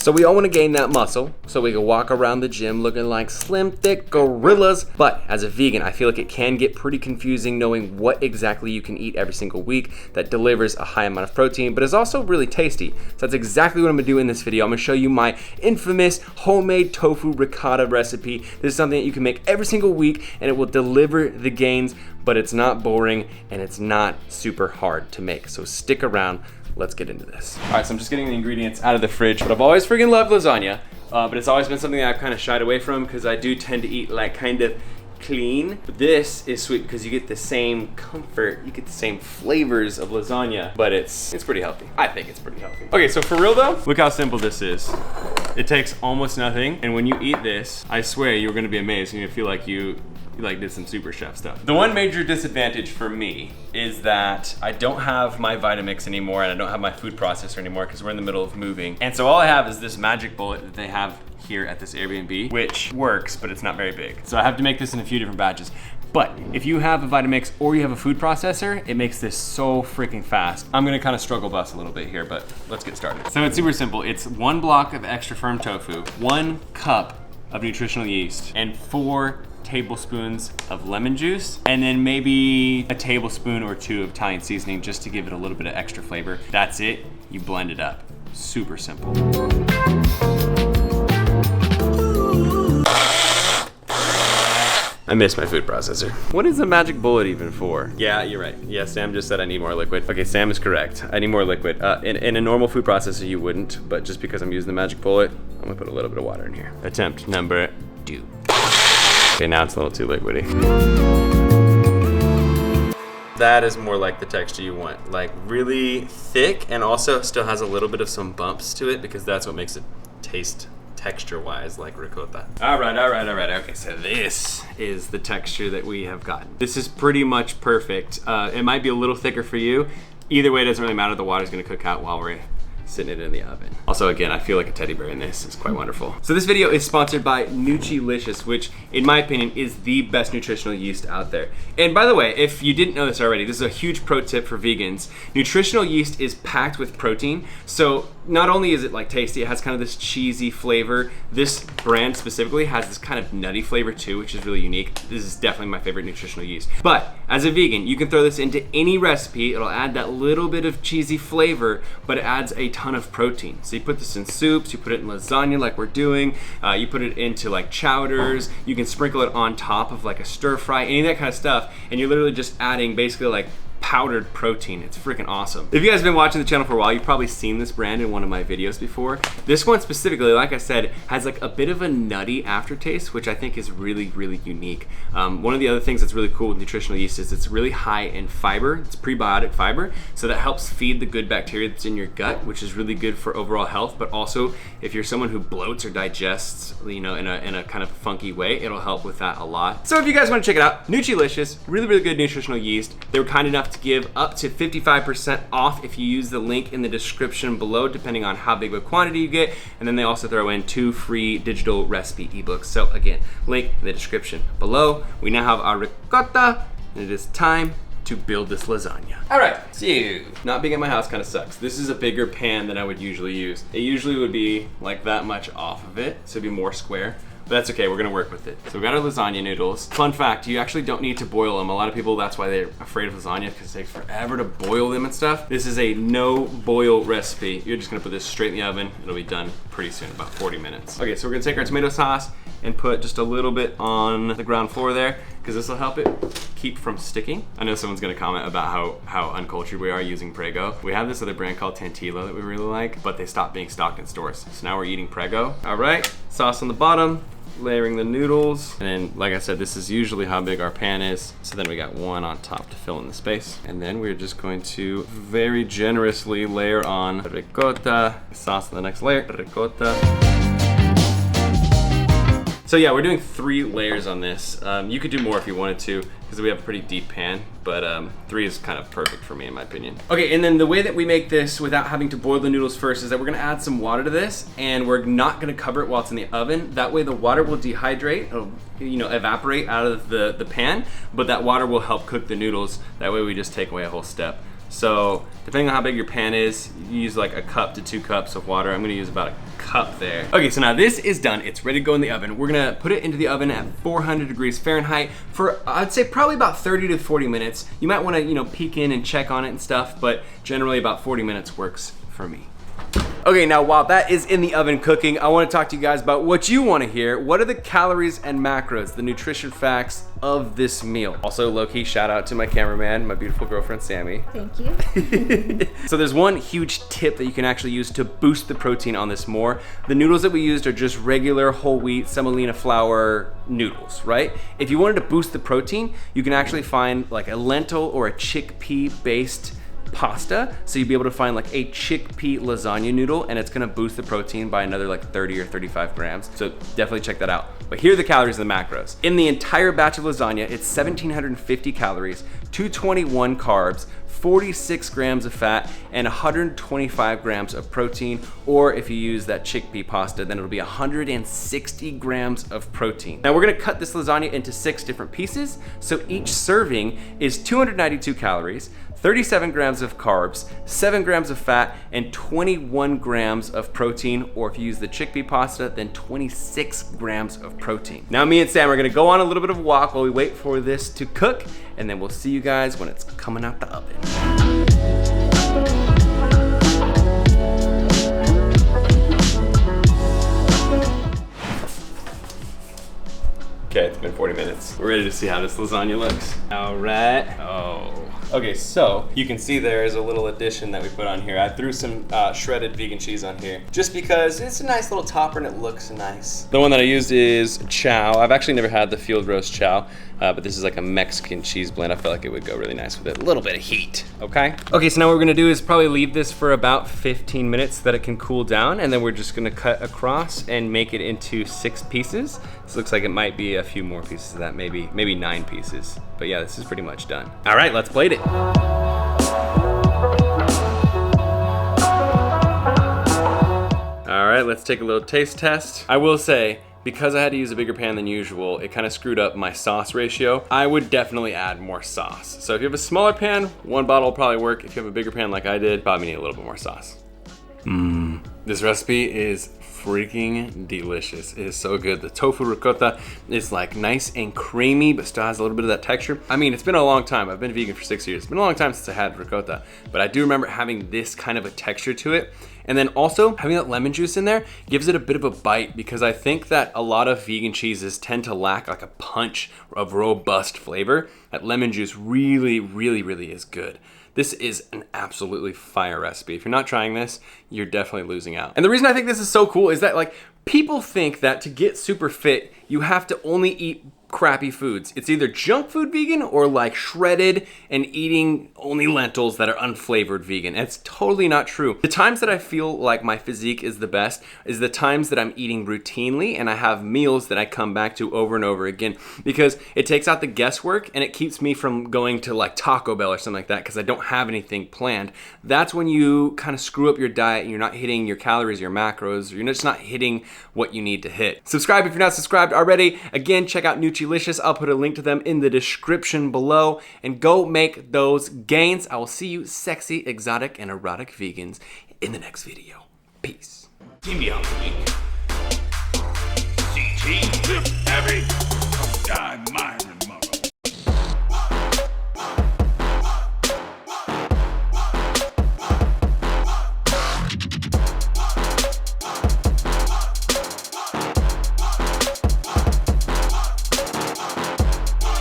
So we all want to gain that muscle so we can walk around the gym looking like slim, thick gorillas. But as a vegan, I feel like it can get pretty confusing knowing what exactly you can eat every single week that delivers a high amount of protein, but is also really tasty. So that's exactly what I'm gonna do in this video. I'm gonna show you my infamous homemade tofu ricotta recipe. This is something that you can make every single week and it will deliver the gains, but it's not boring and it's not super hard to make. So stick around, let's get into this. All right, so I'm just getting the ingredients out of the fridge, but I've always freaking loved lasagna, but it's always been something that I've kind of shied away from because I do tend to eat like kind of clean. But this is sweet because you get the same comfort, you get the same flavors of lasagna, but it's pretty healthy. I think it's pretty healthy. Okay, so for real though, look how simple this is. It takes almost nothing, and when you eat this, I swear you're gonna be amazed and you feel like you like did some super chef stuff. The one major disadvantage for me is that I don't have my Vitamix anymore and I don't have my food processor anymore because we're in the middle of moving. And so all I have is this magic bullet that they have here at this Airbnb, which works, but it's not very big. So I have to make this in a few different batches. But if you have a Vitamix or you have a food processor, it makes this so freaking fast. I'm gonna kind of struggle bus a little bit here, but let's get started. So it's super simple. It's 1 block of extra firm tofu, 1 cup of nutritional yeast, and 4 tablespoons of lemon juice, and then maybe a tablespoon or 2 of Italian seasoning just to give it a little bit of extra flavor. That's it. You blend it up. Super simple. I miss my food processor. What is the magic bullet even for? Yeah, you're right. Yeah, Sam just said I need more liquid. Okay, Sam is correct. I need more liquid. In a normal food processor, you wouldn't, but just because I'm using the magic bullet, I'm gonna put a little bit of water in here. Attempt number 2. Okay, now it's a little too liquidy. That is more like the texture you want. Like really thick and also still has a little bit of some bumps to it because that's what makes it taste texture-wise like ricotta. All right. Okay, so this is the texture that we have gotten. This is pretty much perfect. It might be a little thicker for you. Either way, it doesn't really matter. The water's gonna cook out while we're sitting it in the oven. Also, again, I feel like a teddy bear in this. It's quite wonderful. So this video is sponsored by Nutrilicious, which in my opinion is the best nutritional yeast out there. And by the way, if you didn't know this already, this is a huge pro tip for vegans. Nutritional yeast is packed with protein. So not only is it like tasty, it has kind of this cheesy flavor. This brand specifically has this kind of nutty flavor too, which is really unique. This is definitely my favorite nutritional yeast. But as a vegan, you can throw this into any recipe. It'll add that little bit of cheesy flavor, but it adds a ton of protein. So you put this in soups, you put it in lasagna like we're doing, you put it into like chowders, you can sprinkle it on top of like a stir fry, any of that kind of stuff, and you're literally just adding basically like powdered protein. It's freaking awesome. If you guys have been watching the channel for a while, you've probably seen this brand in one of my videos before. This one specifically, like I said, has like a bit of a nutty aftertaste, which I think is really, really unique. One of the other things that's really cool with nutritional yeast is it's really high in fiber. It's prebiotic fiber, so that helps feed the good bacteria that's in your gut, which is really good for overall health. But also, if you're someone who bloats or digests, you know, in a kind of funky way, it'll help with that a lot. So if you guys want to check it out, Nutrilicious, really, really good nutritional yeast. They were kind enough to give up to 55% off if you use the link in the description below, depending on how big of a quantity you get. And then they also throw in 2 free digital recipe ebooks. So again, link in the description below. We now have our ricotta, and it is time to build this lasagna. All right, so not being at my house kind of sucks. This is a bigger pan than I would usually use. It usually would be like that much off of it, so it'd be more square. But that's okay, we're gonna work with it. So we got our lasagna noodles. Fun fact, you actually don't need to boil them. A lot of people, that's why they're afraid of lasagna, because it takes forever to boil them and stuff. This is a no boil recipe. You're just gonna put this straight in the oven. It'll be done pretty soon, about 40 minutes. Okay, so we're gonna take our tomato sauce and put just a little bit on the ground floor there, because this will help it keep from sticking. I know someone's gonna comment about how uncultured we are using Prego. We have this other brand called Tantilo that we really like, but they stopped being stocked in stores. So now we're eating Prego. All right, sauce on the bottom, layering the noodles. And then, like I said, this is usually how big our pan is. So then we got 1 on top to fill in the space. And then we're just going to very generously layer on ricotta, sauce on the next layer, ricotta. So yeah, we're doing 3 layers on this. You could do more if you wanted to, because we have a pretty deep pan, but 3 is kind of perfect for me in my opinion. Okay, and then the way that we make this without having to boil the noodles first is that we're gonna add some water to this, and we're not gonna cover it while it's in the oven. That way the water will dehydrate, it'll, you know, evaporate out of the pan, but that water will help cook the noodles. That way we just take away a whole step So depending on how big your pan is, you use like a cup to 2 cups of water. I'm gonna use about a cup there. Okay, so now this is done. It's ready to go in the oven. We're gonna put it into the oven at 400 degrees Fahrenheit for, I'd say probably about 30 to 40 minutes. You might wanna, peek in and check on it and stuff, but generally about 40 minutes works for me. Okay, now while that is in the oven cooking, I wanna talk to you guys about what you wanna hear. What are the calories and macros, the nutrition facts of this meal? Also, low-key shout out to my cameraman, my beautiful girlfriend, Sammy. Thank you. So there's one huge tip that you can actually use to boost the protein on this more. The noodles that we used are just regular whole wheat semolina flour noodles, right? If you wanted to boost the protein, you can actually find like a lentil or a chickpea based pasta, so you'll be able to find like a chickpea lasagna noodle, and it's gonna boost the protein by another like 30 or 35 grams. So definitely check that out. But here are the calories and the macros. In the entire batch of lasagna, it's 1,750 calories, 221 carbs, 46 grams of fat, and 125 grams of protein. Or if you use that chickpea pasta, then it'll be 160 grams of protein. Now we're gonna cut this lasagna into 6 different pieces. So each serving is 292 calories, 37 grams of carbs, 7 grams of fat, and 21 grams of protein, or if you use the chickpea pasta, then 26 grams of protein. Now me and Sam are gonna go on a little bit of a walk while we wait for this to cook, and then we'll see you guys when it's coming out the oven. Okay, it's been 40 minutes. We're ready to see how this lasagna looks. All right. Oh. Okay, so you can see there is a little addition that we put on here. I threw some shredded vegan cheese on here just because it's a nice little topper and it looks nice. The one that I used is chow. I've actually never had the field roast chow, but this is like a Mexican cheese blend. I felt like it would go really nice with it. A little bit of heat, okay? Okay, so now what we're gonna do is probably leave this for about 15 minutes so that it can cool down, and then we're just gonna cut across and make it into 6 pieces. This looks like it might be a few more pieces of that, maybe 9 pieces. But yeah, this is pretty much done. All right, let's plate it. All right, let's take a little taste test. I will say, because I had to use a bigger pan than usual, it kind of screwed up my sauce ratio. I would definitely add more sauce. So if you have a smaller pan, 1 bottle will probably work. If you have a bigger pan like I did, probably need a little bit more sauce. This recipe is freaking delicious. It is so good. The tofu ricotta is like nice and creamy, but still has a little bit of that texture. I mean, it's been a long time. I've been vegan for 6 years. It's been a long time since I had ricotta, but I do remember having this kind of a texture to it. And then also having that lemon juice in there gives it a bit of a bite, because I think that a lot of vegan cheeses tend to lack like a punch of robust flavor. That lemon juice really, really, really is good. This is an absolutely fire recipe. If you're not trying this, you're definitely losing out. And the reason I think this is so cool is that like people think that to get super fit, you have to only eat crappy foods. It's either junk food vegan or like shredded and eating only lentils that are unflavored vegan. And it's totally not true. The times that I feel like my physique is the best is the times that I'm eating routinely and I have meals that I come back to over and over again, because it takes out the guesswork and it keeps me from going to like Taco Bell or something like that because I don't have anything planned. That's when you kind of screw up your diet and you're not hitting your calories, your macros, or you're just not hitting what you need to hit. Subscribe if you're not subscribed already. Again, check out Nutrilicious. I'll put a link to them in the description below, and go make those gains. I will see you sexy, exotic, and erotic vegans in the next video. Peace. Team Beyond the Week.